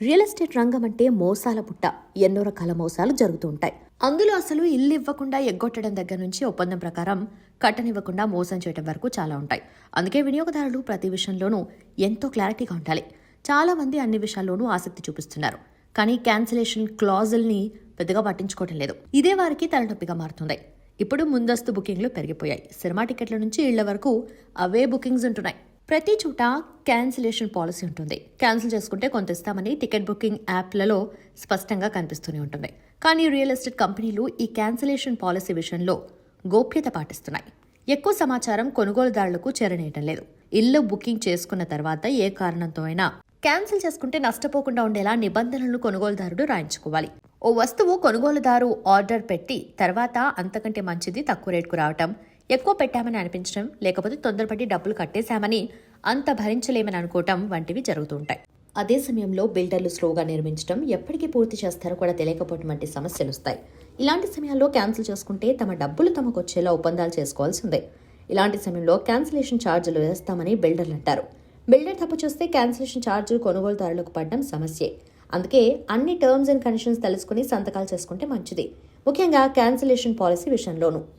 Real estate రంగం అంటే మోసాల పుట్ట. ఎన్నో రకాల మోసాలు జరుగుతూ ఉంటాయి. అందులో అసలు ఇల్లు ఇవ్వకుండా ఎగ్గొట్టడం దగ్గర నుంచి ఒప్పందం ప్రకారం కట్టనివ్వకుండా మోసం చేయడం వరకు చాలా ఉంటాయి. అందుకే వినియోగదారులు ప్రతి విషయంలోనూ ఎంతో క్లారిటీగా ఉండాలి. చాలా మంది అన్ని విషయాల్లోనూ ఆసక్తి చూపిస్తున్నారు, కానీ క్యాన్సిలేషన్ క్లాజుల్ని పెద్దగా పట్టించుకోవడం లేదు. ఇదే వారికి తలనొప్పిగా మారుతుంది. ఇప్పుడు ముందస్తు బుకింగ్లు పెరిగిపోయాయి. సినిమా టికెట్ల నుంచి ఇళ్ల వరకు అవే బుకింగ్స్ ఉంటున్నాయి. ప్రతి చోట క్యాన్సిలేషన్ పాలసీ ఉంటుంది. క్యాన్సిల్ చేసుకుంటే కొంత ఇస్తామని టికెట్ బుకింగ్ యాప్లలో స్పష్టంగా కనిపిస్తూనే ఉంటుంది. కానీ రియల్ ఎస్టేట్ కంపెనీలు ఈ క్యాన్సిలేషన్ పాలసీ విషయంలో గోప్యత పాటిస్తున్నాయి. ఎక్కువ సమాచారం కొనుగోలుదారులకు చేరనేయటం లేదు. ఇల్లు బుకింగ్ చేసుకున్న తర్వాత ఏ కారణంతో అయినా క్యాన్సిల్ చేసుకుంటే నష్టపోకుండా ఉండేలా నిబంధనలను కొనుగోలుదారుడు రాయించుకోవాలి. ఓ వస్తువు కొనుగోలుదారు ఆర్డర్ పెట్టి తర్వాత అంతకంటే మంచిది తక్కువ రేటుకు రావటం, ఎక్కువ పెట్టామని అనిపించడం, లేకపోతే తొందరపడి డబ్బులు కట్టేశామని అంత భరించలేమని అనుకోవటం వంటివి జరుగుతుంటాయి. అదే సమయంలో బిల్డర్లు స్లోగా నిర్మించడం, ఎప్పటికీ పూర్తి చేస్తారో కూడా తెలియకపోవడం వంటి సమస్యలు వస్తాయి. ఇలాంటి సమయాల్లో క్యాన్సిల్ చేసుకుంటే తమ డబ్బులు తమకు వచ్చేలా ఒప్పందాలు చేసుకోవాల్సిందే. ఇలాంటి సమయంలో క్యాన్సిలేషన్ ఛార్జీలు వేస్తామని బిల్డర్లు అంటారు. బిల్డర్ తప్పు చేస్తే క్యాన్సిలేషన్ ఛార్జీలు కొనుగోలుదారులకు పడడం సమస్యే. అందుకే అన్ని టర్మ్స్ అండ్ కండిషన్స్ తెలుసుకుని సంతకాలు చేసుకుంటే మంచిది, ముఖ్యంగా క్యాన్సిలేషన్ పాలసీ విషయంలోనూ.